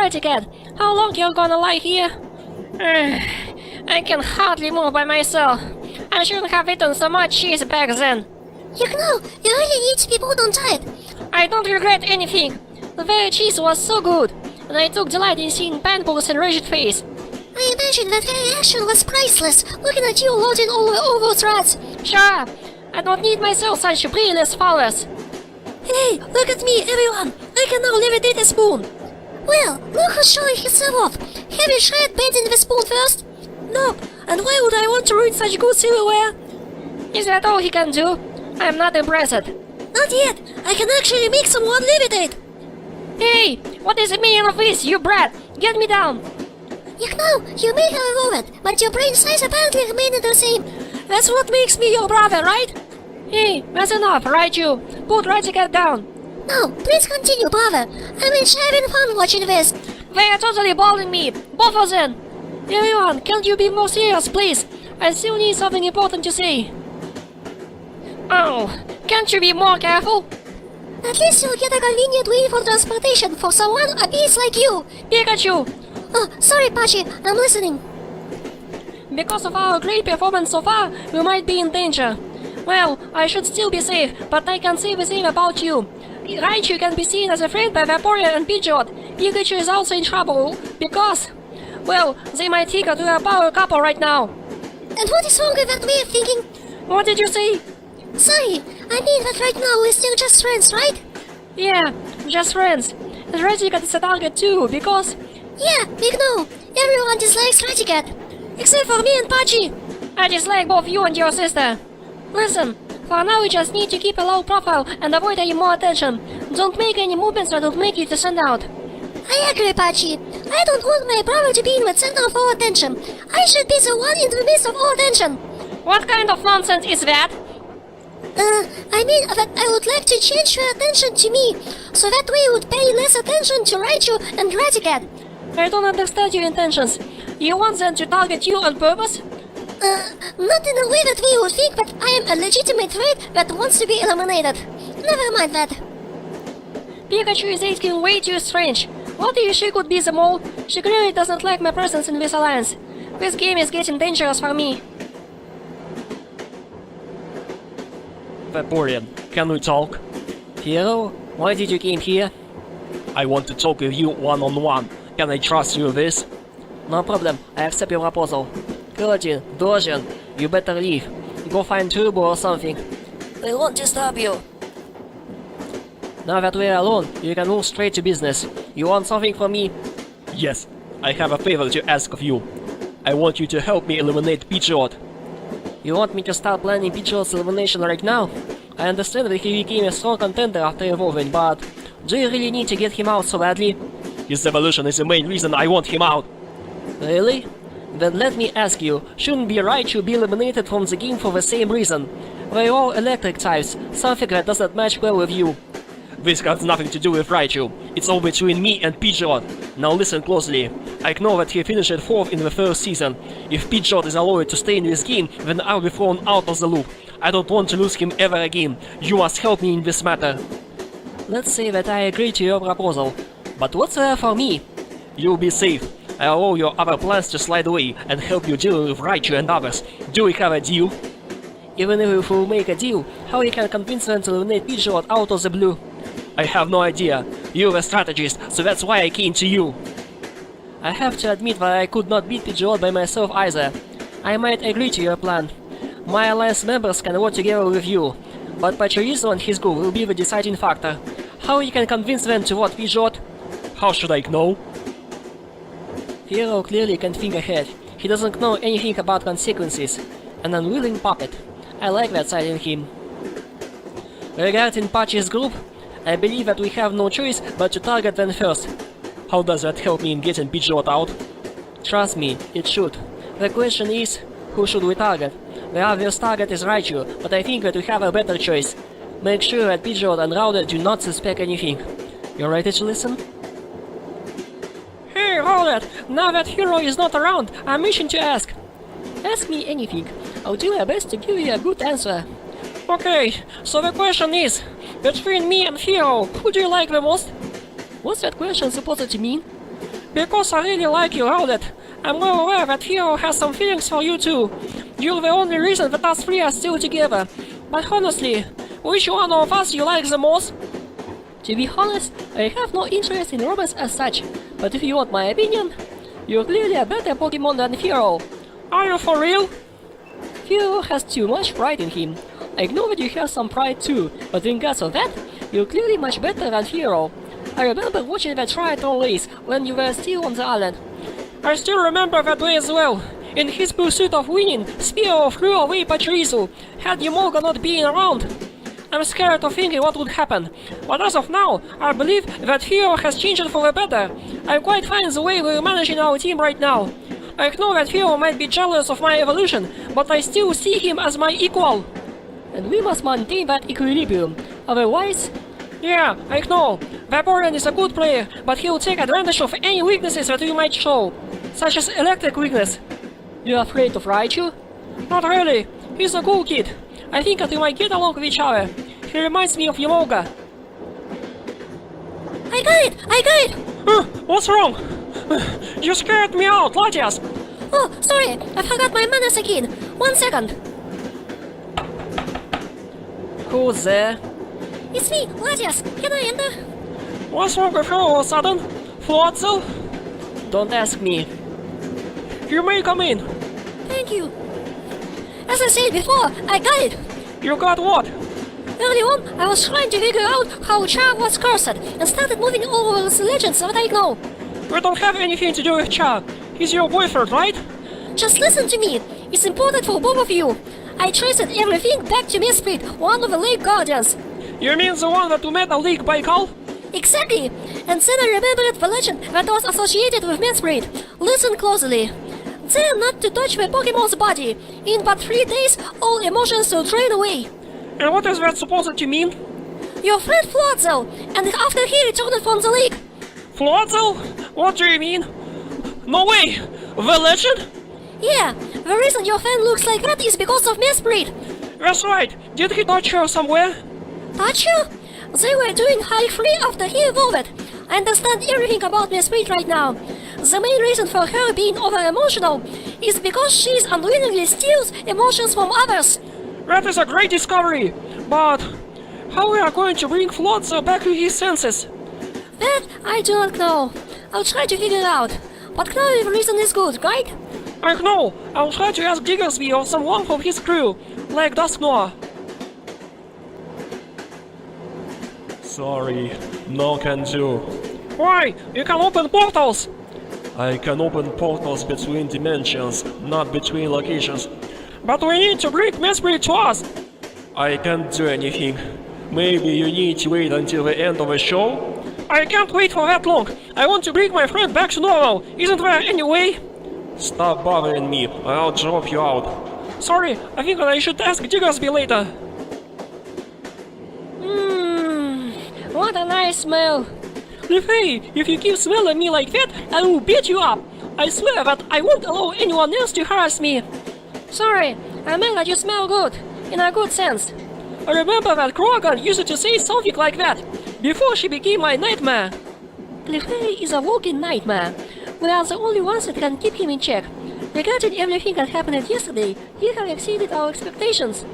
Ready, cat? How long you gonna lie here? I can hardly move by myself. I shouldn't have eaten so much cheese back then. You really need to be put on diet. I don't regret anything. The very cheese was so good, and I took delight in seeing Pancakes and Rigid face. I imagine that reaction was priceless, looking at you loading all those rats. Shut up! I don't need myself such brainless followers. Hey, look at me, everyone! I can now levitate a spoon. Well, look who's showing himself off. Have you tried bending the spoon first? Nope, and why would I want to ruin such good silverware? Is that all he can do? I am not impressed. Not yet! I can actually make someone levitate! Hey, what is the meaning of this, you brat? Get me down! You may have evolved, but your brain size apparently remained the same. That's what makes me your brother, right? Hey, that's enough, right you? Put Raticat down. No, please continue, brother. I'm having fun watching this. They are totally balling me, both of them. Everyone, can't you be more serious, please? I still need something important to say. Oh, can't you be more careful? At least you'll get a convenient way for transportation for someone a beast like you. Pikachu! Oh, sorry, Pachi, I'm listening. Because of our great performance so far, we might be in danger. Well, I should still be safe, but I can say the same about you. Raichu can be seen as a threat by Vaporeon and Pidgeot. Pikachu is also in trouble, because... well, they might take her to a power couple right now. And what is wrong with that way of thinking? What did you say? Sorry, I mean that right now we're still just friends, right? Yeah, just friends. And Raticat is a target too, because... yeah, big no. Everyone dislikes Raticat. Except for me and Pachi. I dislike both you and your sister. Listen, for now we just need to keep a low profile and avoid any more attention. Don't make any movements that will make you to stand out. I agree, Pachi. I don't want my brother to be in the center of all attention. I should be the one in the midst of all attention. What kind of nonsense is that? I mean that I would like to change your attention to me, so that way you would pay less attention to Raichu and Raticat. I don't understand your intentions. You want them to target you on purpose? Not in a way that we would think that I am a legitimate threat that wants to be eliminated. Never mind that. Pikachu is acting way too strange. What if she could be the mole? She clearly doesn't like my presence in this alliance. This game is getting dangerous for me. Vaporeon, can we talk? Hero, why did you came here? I want to talk with you one-on-one. Can I trust you with this? No problem, I accept your proposal. Kurajin, Dorjan, you better leave. Go find Turbo or something. I won't disturb you. Now that we're alone, you can move straight to business. You want something from me? Yes, I have a favor to ask of you. I want you to help me eliminate Pidgeot. You want me to start planning Pidgeot's elimination right now? I understand that he became a strong contender after evolving, but do you really need to get him out so badly? His evolution is the main reason I want him out. Really? Then let me ask you, shouldn't Raichu be eliminated from the game for the same reason? We're all electric types, something that doesn't match well with you. This has nothing to do with Raichu. It's all between me and Pidgeot. Now listen closely. I know that he finished 4th in the first season. If Pidgeot is allowed to stay in this game, then I'll be thrown out of the loop. I don't want to lose him ever again. You must help me in this matter. Let's say that I agree to your proposal. But what's there for me? You'll be safe. I'll allow your other plans to slide away and help you deal with Raichu and others. Do we have a deal? Even if we make a deal, how you can convince them to eliminate Pidgeot out of the blue? I have no idea. You're a strategist, so that's why I came to you. I have to admit that I could not beat Pidgeot by myself either. I might agree to your plan. My alliance members can work together with you, but Pachirisu and his group will be the deciding factor. How you can convince them to vote Pidgeot? How should I know? Hero clearly can think ahead. He doesn't know anything about consequences. An unwilling puppet. I like that side in him. Regarding Pachi's group, I believe that we have no choice but to target them first. How does that help me in getting Pidgeot out? Trust me, it should. The question is, who should we target? The obvious target is Raichu, but I think that we have a better choice. Make sure that Pidgeot and Rowlet do not suspect anything. You ready to listen? Hey, Rowlet! Now that Hero is not around, I'm wishing to ask. Ask me anything. I'll do my best to give you a good answer. Okay, so the question is, between me and Hero, who do you like the most? What's that question supposed to mean? Because I really like you, Rowlet. I'm well aware that Hero has some feelings for you too. You're the only reason that us three are still together. But honestly, which one of us you like the most? To be honest, I have no interest in romance as such, but if you want my opinion, you're clearly a better Pokemon than Hero. Are you for real? Hero has too much pride in him. I know that you have some pride too, but in regards of that, you're clearly much better than Hero. I remember watching the triathlon race when you were still on the island. I still remember that day as well. In his pursuit of winning, Spearow flew away Pachirisu, had Yamolga not been around. I'm scared of thinking what would happen, but as of now, I believe that Hero has changed for the better. I'm quite fine the way we're managing our team right now. I know that Hero might be jealous of my evolution, but I still see him as my equal. And we must maintain that equilibrium, otherwise... Yeah, I know. Vaporeon is a good player, but he'll take advantage of any weaknesses that you might show, such as electric weakness. You're afraid of Raichu? Not really. He's a cool kid. I think that we might get along with each other. He reminds me of Yamolga. I got it! I got it! What's wrong? You scared me out, Latias! Oh, sorry, I forgot my manners again. 1 second. Who's there? It's me, Latias. Can I enter? What's wrong with her all of a sudden? Floatzel? Don't ask me. You may come in. Thank you. As I said before, I got it. You got what? Early on, I was trying to figure out how Char was cursed and started moving all over the legends that I know. We don't have anything to do with Char. He's your boyfriend, right? Just listen to me. It's important for both of you. I traced everything back to Mesprit, one of the Lake Guardians. You mean the one that we met at Lake Baikal? Exactly. And then I remembered the legend that was associated with Mesprit. Listen closely. They're not to touch the Pokemon's body. In but 3 days, all emotions will drain away. And what is that supposed to mean? Your friend Floatzel, and after he returned from the lake. Floatzel? What do you mean? No way! The legend? Yeah, the reason your friend looks like that is because of Mesprit. That's right. Did he touch her somewhere? Touch you? They were doing high free after he evolved. I understand everything about Mesprit right now. The main reason for her being over-emotional is because she unwillingly steals emotions from others. That is a great discovery. But how we are going to bring Floatzel back to his senses? That I do not know. I'll try to figure it out. But clearly the reason is good, right? I know. I'll try to ask Diggersby or someone from his crew, like Dusknoir. Sorry, no can do. Why? You can open portals! I can open portals between dimensions, not between locations. But we need to bring Mesprit to us! I can't do anything. Maybe you need to wait until the end of the show? I can't wait for that long! I want to bring my friend back to normal! Isn't there any way? Stop bothering me, or I'll drop you out. Sorry, I think that I should ask Diggersby later. What a nice smell. Leafy, if you keep smelling me like that, I will beat you up! I swear that I won't allow anyone else to harass me! Sorry, I meant that you smell good, in a good sense. I remember that Krogan used to say something like that, before she became my nightmare. Clefairy is a walking nightmare. We are the only ones that can keep him in check. Regarding everything that happened yesterday, he has exceeded our expectations.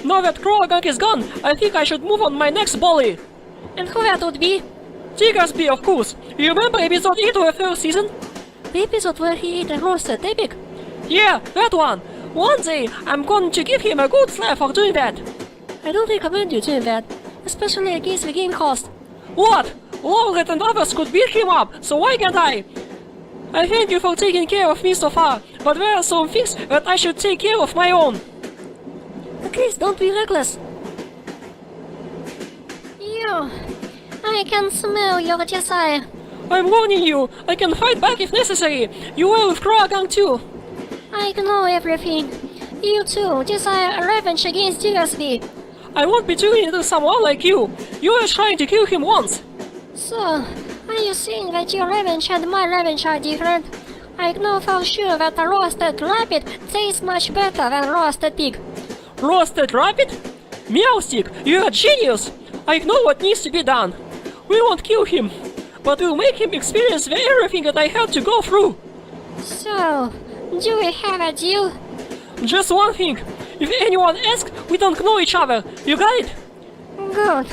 Now that Krogan is gone, I think I should move on my next bully. And who that would be? Diggersby, of course. You remember episode 8 of the first season? The episode where he ate a roasted epic? Yeah, that one. One day, I'm going to give him a good slap for doing that. I don't recommend you doing that, especially against the game host. What? Lowlet and others could beat him up, so why can't I? I thank you for taking care of me so far, but there are some things that I should take care of my own. At least don't be reckless. You... I can smell your desire. I'm warning you, I can fight back if necessary. You were with Krogan too. I know everything. You too desire revenge against Diggersby. I won't be doing it to someone like you. You were trying to kill him once. So, are you saying that your revenge and my revenge are different? I know for sure that a roasted rabbit tastes much better than roasted pig. Roasted rabbit? Meowstick, you're a genius! I know what needs to be done. We won't kill him, but will make him experience everything that I had to go through. So, do we have a deal? Just one thing. If anyone asks, we don't know each other. You got it? Good.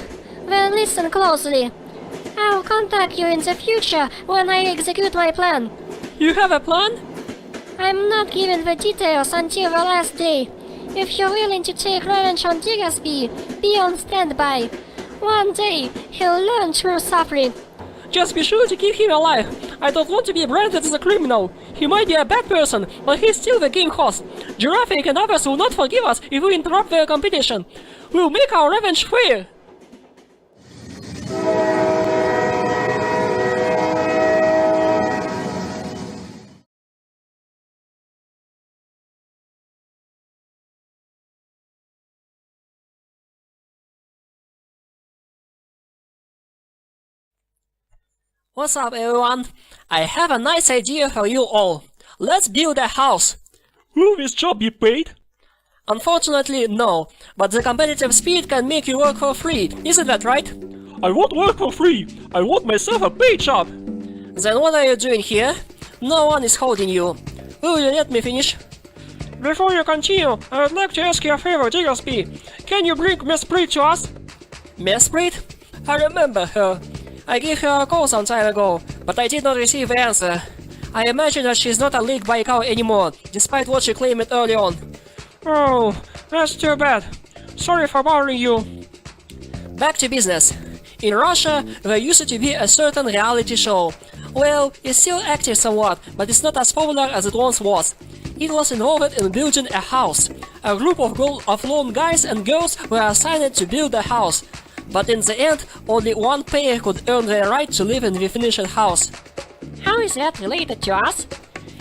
Then listen closely. I'll contact you in the future when I execute my plan. You have a plan? I'm not giving the details until the last day. If you're willing to take revenge on Diggersby, be on standby. One day, he'll learn true suffering. Just be sure to keep him alive. I don't want to be branded as a criminal. He might be a bad person, but he's still the game host. Giraffe and others will not forgive us if we interrupt their competition. We'll make our revenge fair. What's up, everyone? I have a nice idea for you all. Let's build a house. Will this job be paid? Unfortunately, no, but the competitive spirit can make you work for free, isn't that right? I won't work for free. I want myself a paid job. Then what are you doing here? No one is holding you. Will you let me finish? Before you continue, I would like to ask you a favor, Diggersby. Can you bring Miss Breed to us? Miss Breed? I remember her. I gave her a call some time ago, but I did not receive the answer. I imagine that she's not a league by cow anymore, despite what she claimed early on. Oh, that's too bad. Sorry for bothering you. Back to business. In Russia, there used to be a certain reality show. Well, it's still active somewhat, but it's not as popular as it once was. It was involved in building a house. A group of lone guys and girls were assigned to build a house. But in the end, only one player could earn the right to live in the finished house. How is that related to us?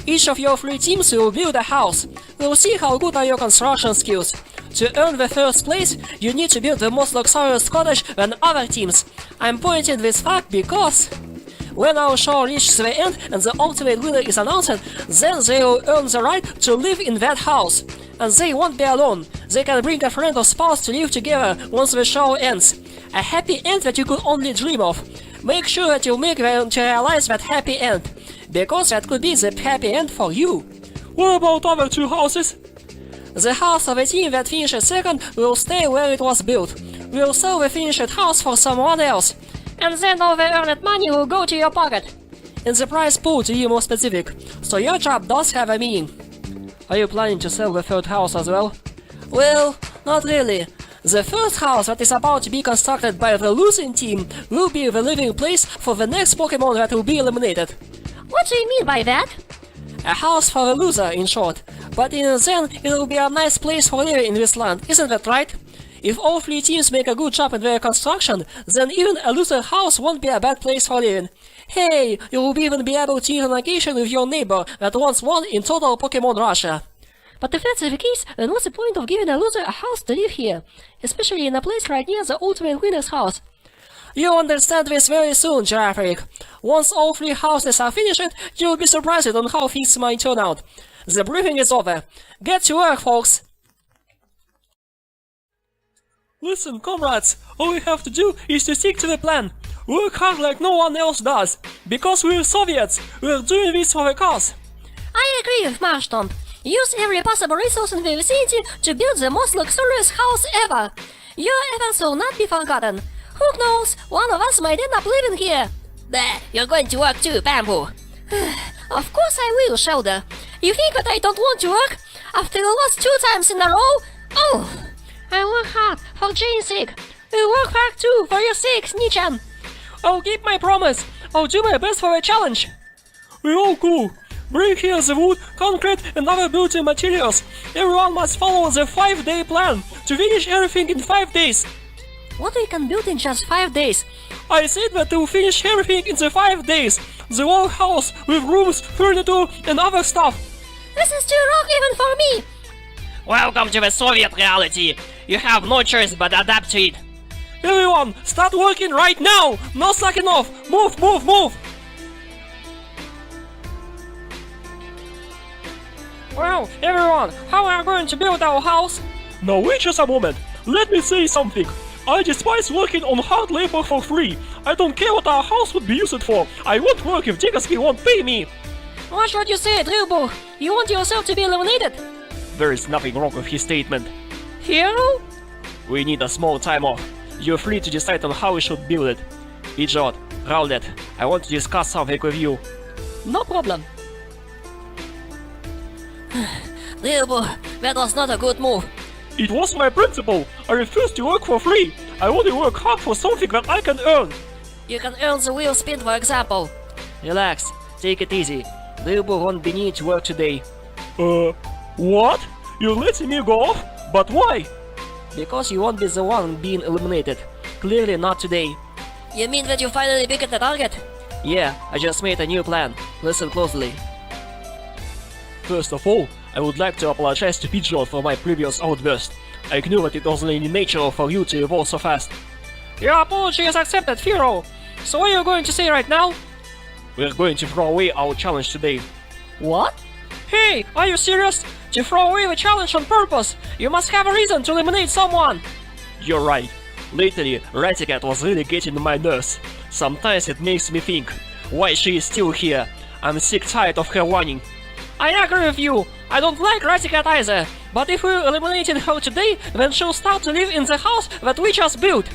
Each of your 3 teams will build a house. We'll see how good are your construction skills. To earn the first place, you need to build the most luxurious cottage than other teams. I'm pointing this fact because when our show reaches the end and the ultimate winner is announced, then they will earn the right to live in that house. And they won't be alone. They can bring a friend or spouse to live together once the show ends. A happy end that you could only dream of. Make sure that you make them to realize that happy end, because that could be the happy end for you. What about other 2 houses? The house of a team that finishes second will stay where it was built. We'll sell the finished house for someone else. And then all the earned money will go to your pocket. In the prize pool to be more specific, so your job does have a meaning. Are you planning to sell the 3rd house as well? Well, not really. The first house that is about to be constructed by the losing team will be the living place for the next Pokemon that will be eliminated. What do you mean by that? A house for the loser, in short. But in then, it will be a nice place for living in this land, isn't that right? If all 3 teams make a good job in their construction, then even a loser house won't be a bad place for living. Hey, you will even be able to eat on occasion with your neighbor that once won in total Pokemon Russia. But if that's the case, then what's the point of giving a loser a house to live here? Especially in a place right near the ultimate winner's house. You'll understand this very soon, Giraffe. Once all 3 houses are finished, you'll be surprised on how things might turn out. The briefing is over. Get to work, folks! Listen, comrades, all we have to do is to stick to the plan. Work hard like no one else does. Because we're Soviets, we're doing this for the cause. I agree with Marston. Use every possible resource in the vicinity to build the most luxurious house ever. Your efforts will not be forgotten. Who knows, one of us might end up living here. Bleh, you're going to work too, Bamboo. Of course I will, Shoulder. You think that I don't want to work? After the last 2 times in a row? Oh! I work hard for Jane's sake. You work hard too for your sake, Snichan. I'll keep my promise. I'll do my best for the challenge. We're all cool. Bring here the wood, concrete and other building materials. Everyone must follow the 5-day plan to finish everything in 5 days. What we can build in just 5 days? I said that we'll finish everything in the 5 days. The whole house with rooms, furniture and other stuff. This is too rough even for me. Welcome to the Soviet reality. You have no choice but adapt to it. Everyone, start working right now! No slacking off! Move, move, move! Well, everyone, how are we going to build our house? Now wait just a moment. Let me say something. I despise working on hard labor for free. I don't care what our house would be used for. I won't work if Diggersby won't pay me. Watch what you say, Drillbur. You want yourself to be eliminated? There is nothing wrong with his statement. Hero? We need a small time off. You're free to decide on how we should build it. Pidgeot, Rowlet, I want to discuss something with you. No problem. Drillbur, that was not a good move. It was my principle. I refuse to work for free. I only work hard for something that I can earn. You can earn the wheel spin, for example. Relax, take it easy. Drillbur won't be need to work today. What? You're letting me go off? But why? Because you won't be the one being eliminated. Clearly not today. You mean that you finally picked the target? Yeah, I just made a new plan. Listen closely. First of all, I would like to apologize to Pidgeot for my previous outburst. I knew that it wasn't in nature for you to evolve so fast. Your apology is accepted, Firo. So what are you going to say right now? We're going to throw away our challenge today. What? Hey, are you serious? To throw away the challenge on purpose? You must have a reason to eliminate someone. You're right. Lately, Raticat was really getting on my nerves. Sometimes it makes me think, why she is still here? I'm sick tired of her whining. I agree with you. I don't like Raticat either. But if we eliminated her today, then she'll start to live in the house that we just built.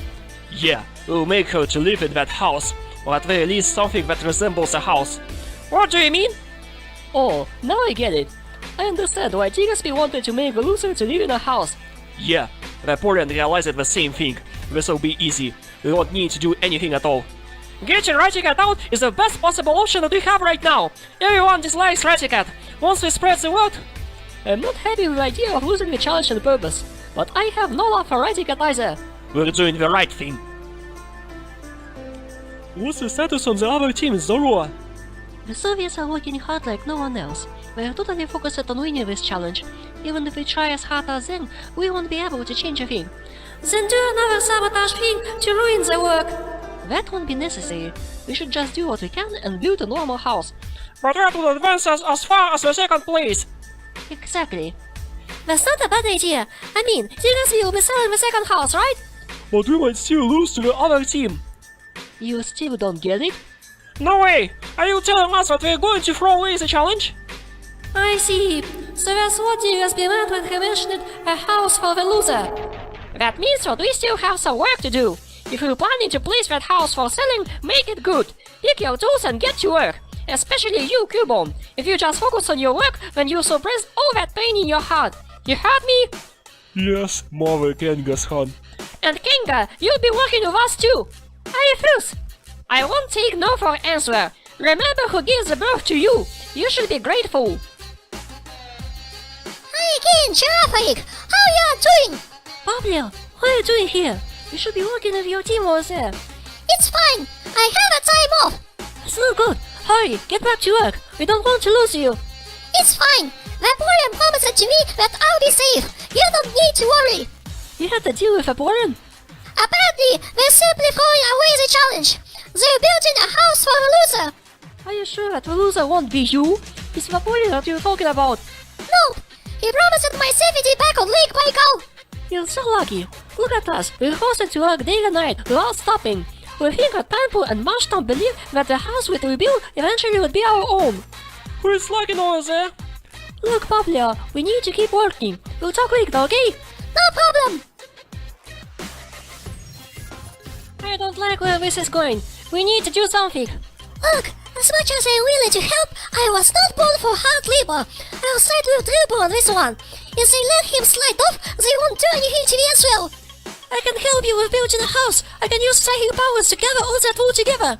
Yeah, we'll make her to live in that house, or at very least something that resembles a house. What do you mean? Oh, now I get it. I understand why Diggersby wanted to make a loser to live in a house. Yeah, Vaporeon realized the same thing. This will be easy. We won't need to do anything at all. Getting Raticat out is the best possible option that we have right now. Everyone dislikes Raticat. Once we spread the word... I'm not happy with the idea of losing the challenge on purpose, but I have no love for Raticat either. We're doing the right thing. What's the status on the other team, Zorua? The Soviets are working hard like no one else. We are totally focused on winning this challenge. Even if we try as hard as them, we won't be able to change a thing. Then do another sabotage thing to ruin the work. That won't be necessary. We should just do what we can and build a normal house. But that would advance us as far as the second place. Exactly. That's not a bad idea. I mean, Diggersby will be selling the second house, right? But we might still lose to the other team. You still don't get it? No way! Are you telling us that we're going to throw away the challenge? I see. So that's what Diggersby meant when he mentioned a house for the loser. That means that we still have some work to do. If you're planning to place that house for selling, make it good. Pick your tools and get to work. Especially you, Cubone. If you just focus on your work, then you'll suppress all that pain in your heart. You heard me? Yes, Mother Kangaskhan. And Kenga, you'll be working with us too. I refuse. I won't take no for an answer. Remember who gives the birth to you. You should be grateful. Hi again, Giraffe! How you doing? Pablo, what are you doing here? You should be working with your team over there. It's fine. I have a time off. It's no good. Hurry, get back to work. We don't want to lose you. It's fine. Vaporeon promised to me that I'll be safe. You don't need to worry. You had to deal with Vaporeon. Apparently, they're simply throwing away the challenge. They're building a house for the loser. Are you sure that the loser won't be you? It's Vaporeon that you're talking about. No, he promised my safety back on Lake Baikal. You're so lucky. Look at us. We're forced to work day and night without stopping. We think that Panpo and Marshton believe that the house we build eventually would be our own. Who is slacking over there? Look, Pablo, we need to keep working. We'll talk later, okay? No problem. I don't like where this is going. We need to do something. Look, as much as I'm willing to help, I was not born for hard labor. I'll side with Drillbur on this one. If they let him slide off, they won't do anything to me as well. I can help you with building a house. I can use psychic powers to gather all that wool together.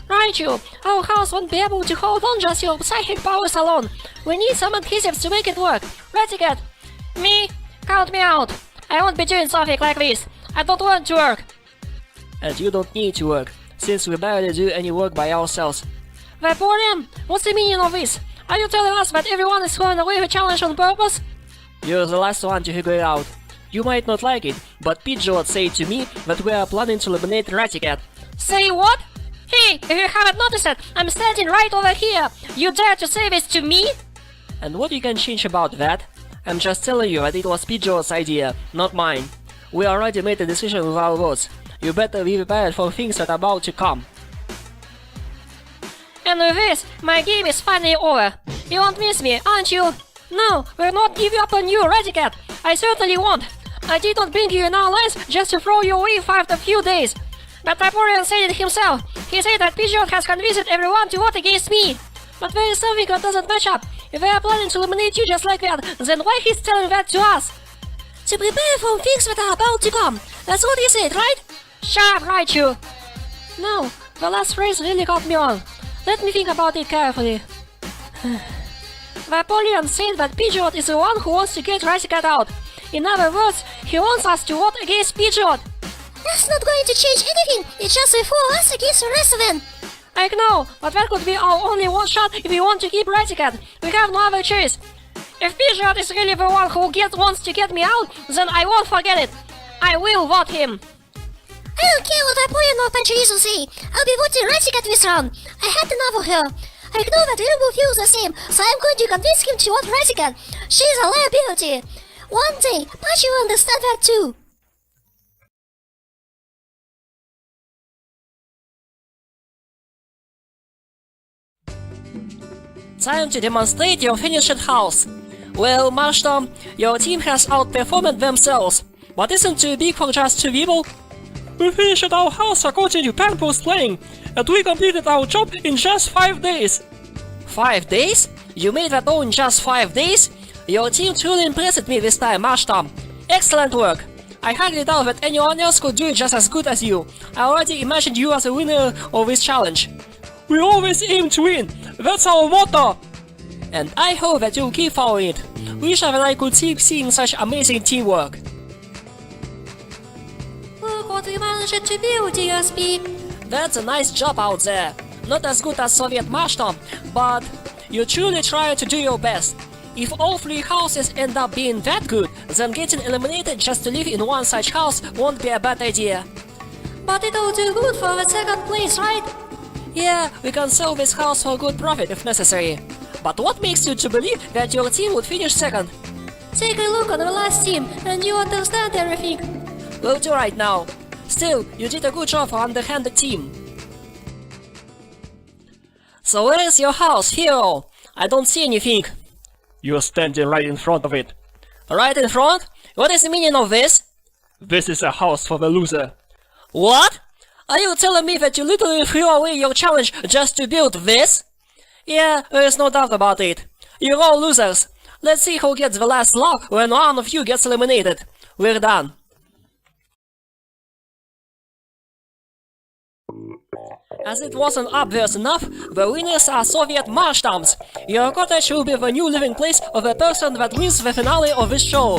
Raichu, our house won't be able to hold on just your psychic powers alone. We need some adhesives to make it work. Raticat. Me? Count me out. I won't be doing something like this. I don't want to work. And you don't need to work, since we barely do any work by ourselves. Vaporeon, what's the meaning of this? Are you telling us that everyone is throwing away the challenge on purpose? You're the last one to figure it out. You might not like it, but Pidgeot said to me that we are planning to eliminate Raticat. Say what? Hey, if you haven't noticed it, I'm standing right over here. You dare to say this to me? And what you can change about that? I'm just telling you that it was Pidgeot's idea, not mine. We already made a decision with our votes. You better be prepared for things that are about to come. And with this, my game is finally over. You won't miss me, aren't you? No, we're not giving up on you, Radicat. I certainly won't. I did not bring you in our lives just to throw you away for a few days. But Vaporeon said it himself. He said that Pidgeot has convinced everyone to vote against me. But there is something that doesn't match up. If they are planning to eliminate you just like that, then why he's telling that to us? To prepare for things that are about to come. That's what he said, right? Shut up, Raichu! No, the last phrase really got me on. Let me think about it carefully. Vaporeon said that Pidgeot is the one who wants to get Radicat out. In other words, he wants us to vote against Pidgeot. That's not going to change anything. It's just for us against the rest of them. I know, but that could be our only one shot if we want to keep Radicat. We have no other choice. If Pidgeot is really the one who wants to get me out, then I won't forget it. I will vote him. I don't care what Vaporeon or Pachirisu say. I'll be voting Radicat this round. I had enough of her. I know that Rainbow feels the same, so I'm going to convince him to vote Radicat. She's a liability. One day, Pachi will understand that too. Time to demonstrate your finished house. Well, Marshtom, your team has outperformed themselves, but isn't too big for just 2 people? We finished our house according to Panpo's playing, and we completed our job in just 5 days. 5 days? You made that all in just 5 days? Your team truly impressed me this time, Marshtom. Excellent work. I highly doubt that anyone else could do it just as good as you. I already imagined you as a winner of this challenge. We always aim to win. That's our motto. And I hope that you'll keep following it. Wish that I could keep seeing such amazing teamwork. Look what we managed to build, DSP. That's a nice job out there. Not as good as Soviet Marshtom, but you truly tried to do your best. If all 3 houses end up being that good, then getting eliminated just to live in one such house won't be a bad idea. But it'll do good for the 2nd place, right? Yeah, we can sell this house for good profit if necessary. But what makes you to believe that your team would finish 2nd? Take a look at the last team, and you understand everything. We'll do right now. Still, you did a good job for underhanded team. So where is your house, hero? I don't see anything. You're standing right in front of it. Right in front? What is the meaning of this? This is a house for the loser. What? Are you telling me that you literally threw away your challenge just to build this? Yeah, there is no doubt about it. You're all losers. Let's see who gets the last laugh when one of you gets eliminated. We're done. As it wasn't obvious enough, the winners are Soviet Marshtoms. Your cottage will be the new living place of the person that wins the finale of this show.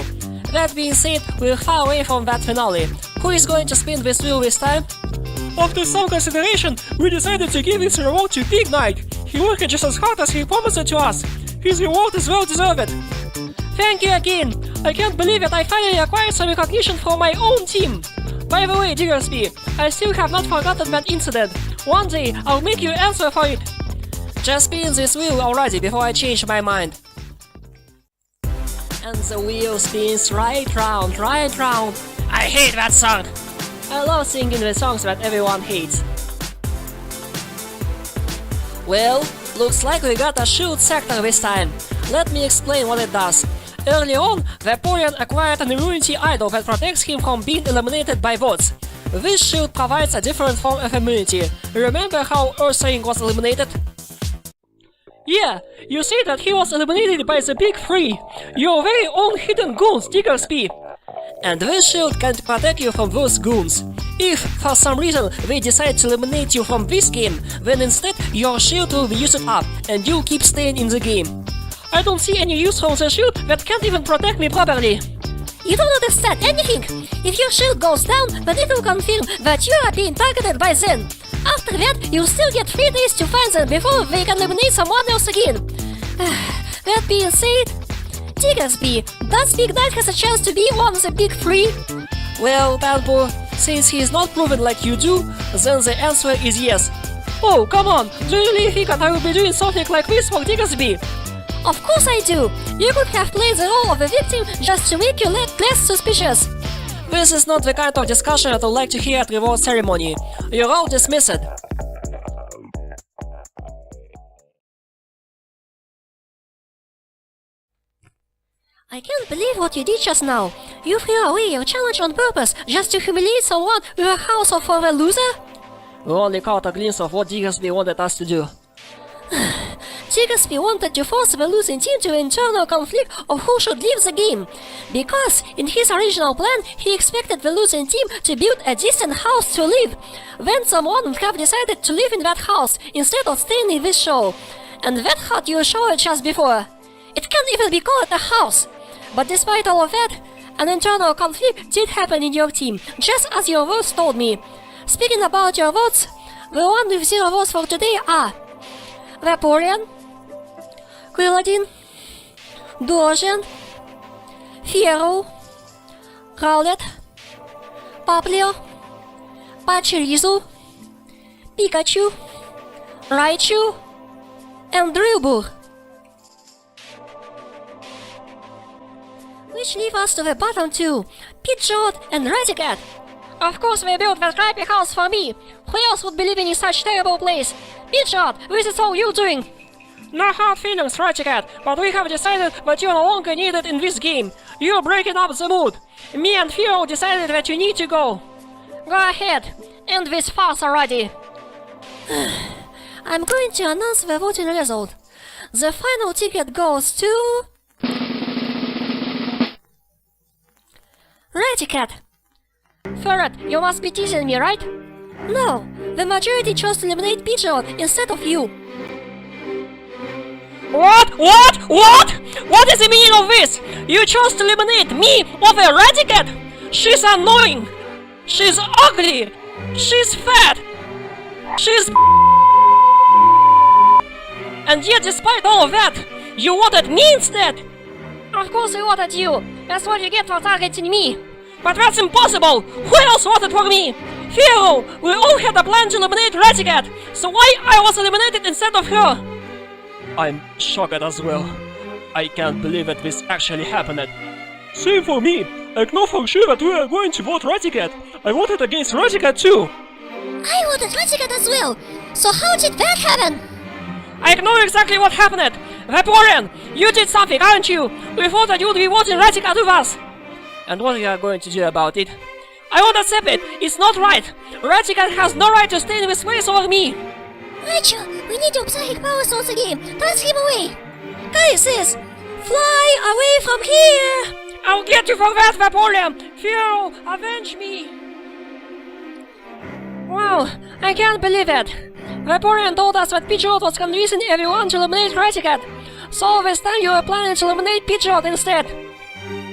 That being said, we're far away from that finale. Who is going to spin this wheel this time? After some consideration, we decided to give this reward to Big Knight. He worked just as hard as he promised it to us. His reward is well deserved. Thank you again. I can't believe that I finally acquired some recognition from my own team. By the way, Diggersby, I still have not forgotten that incident. One day, I'll make you answer for it. Just spin this wheel already before I change my mind. And the wheel spins right round, right round. I hate that song. I love singing the songs that everyone hates. Well, looks like we got a shield sector this time. Let me explain what it does. Early on, Vaporeon acquired an immunity idol that protects him from being eliminated by votes. This shield provides a different form of immunity. Remember how Earthling was eliminated? Yeah, you say that he was eliminated by the Big 3. Your very own hidden goons, Diggersby. And this shield can protect you from those goons. If, for some reason, they decide to eliminate you from this game, then instead your shield will be used up, and you'll keep staying in the game. I don't see any use from the shield that can't even protect me properly. You don't understand anything. If your shield goes down, then it will confirm that you are being targeted by Zen. After that, you'll still get 3 days to find them before they can eliminate someone else again. That being said, Diggersby, does Big Knight has a chance to be one of the Big 3? Well, Panpo, since he is not proven like you do, then the answer is yes. Oh, come on, do you really think that I will be doing something like this for Diggersby? Of course I do! You could have played the role of a victim just to make you look less suspicious. This is not the kind of discussion I would like to hear at reward ceremony. You're all dismissed. I can't believe what you did just now. You threw away your challenge on purpose just to humiliate someone with a house of for a loser? We only caught a glimpse of what Diggersby wanted us to do. Diggersby wanted to force the losing team to internal conflict of who should leave the game, because in his original plan he expected the losing team to build a distant house to live. Then someone would have decided to live in that house instead of staying in this show. And that hut you showed just before. It can't even be called a house. But despite all of that, an internal conflict did happen in your team, just as your votes told me. Speaking about your votes, the one with 0 votes for today are Vaporeon, Quilladin, Dorjan, Fiero, Rowlet, Poplio, Pachirisu, Pikachu, Raichu, and Drillbur. Which leave us to the bottom two, Pidgeot and Raticat. Of course they built that crappy house for me. Who else would be living in such terrible place? Pidgeot, this is all you doing. No hard feelings, Raticat, but we have decided that you're no longer needed in this game. You're breaking up the mood. Me and Fiero decided that you need to go. Go ahead, end this farce already. I'm going to announce the voting result. The final ticket goes to... Raticat. Ferret, you must be teasing me, right? No, the majority chose to eliminate Pidgeot instead of you. What? What? What? What is the meaning of this? You chose to eliminate me over Raticat? She's annoying. She's ugly. She's fat. She's... And yet, despite all of that, you wanted me instead. Of course we wanted you. That's what you get for targeting me. But that's impossible! Who else voted for me? Fiero! We all had a plan to eliminate Raticat, so why I was eliminated instead of her? I'm shocked as well. I can't believe that this actually happened. Same for me. I know for sure that we are going to vote Raticat. I voted against Raticat too. I voted Raticat as well. So how did that happen? I know exactly what happened. Vaporeon, you did something, aren't you? We thought that you would be voting Raticat with us. And what are you going to do about it? I won't accept it! It's not right! Raticat has no right to stay in this place over me! Raichu, we need your psychic power source again! Transfer him away! Guys, fly away from here! I'll get you for that, Vaporeon! Fiero, avenge me! Wow, I can't believe it! Vaporeon told us that Pidgeot was convincing everyone to eliminate Raticat. So this time you were planning to eliminate Pidgeot instead.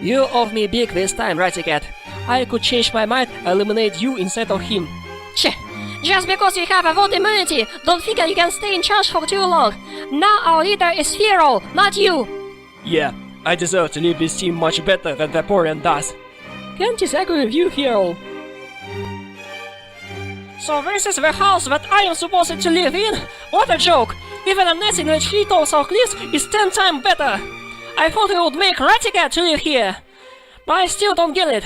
You owe me big this time, Raticat. I could change my mind and eliminate you instead of him. Cheh, just because you have a vote immunity, don't figure you can stay in charge for too long. Now our leader is Fiero, not you. Yeah, I deserve to lead this team much better than Vaporeon does. Can't disagree with you, Fiero. So this is the house that I am supposed to live in? What a joke! Even a nest in which treetops or cliffs is 10 times better! I thought we would make Raticat to live here! But I still don't get it.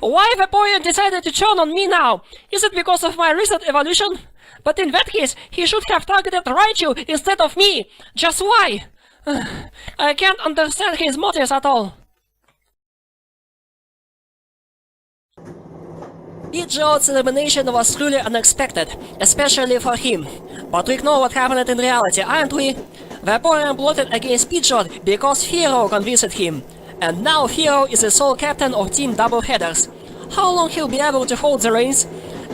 Why Vaporeon decided to turn on me now? Is it because of my recent evolution? But in that case, he should have targeted Raichu instead of me! Just why? I can't understand his motives at all. Pidgeot's elimination was truly unexpected, especially for him. But we know what happened in reality, aren't we? Vaporeon plotted against Pidgeot because Fiero convinced him. And now Fiero is the sole captain of Team Doubleheaders. How long he'll be able to hold the reins?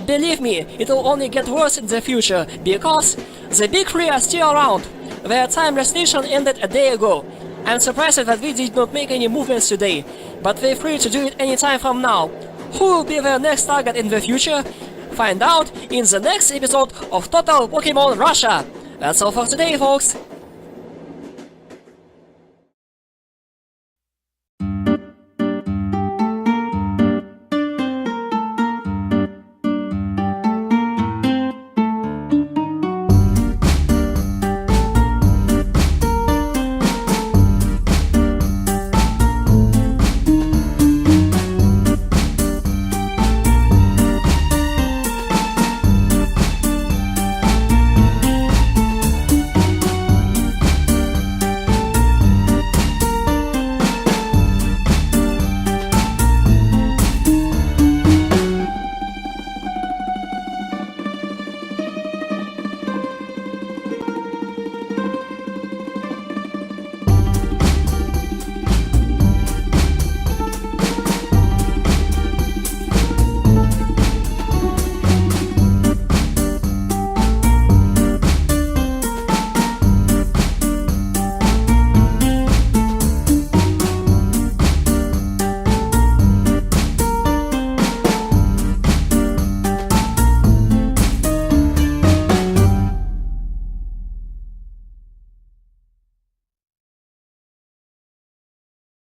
Believe me, it will only get worse in the future, because the Big Three are still around. Their time restriction ended a day ago. I'm surprised that we did not make any movements today, but they're free to do it anytime from now. Who will be their next target in the future? Find out in the next episode of Total Pokemon Russia! That's all for today, folks!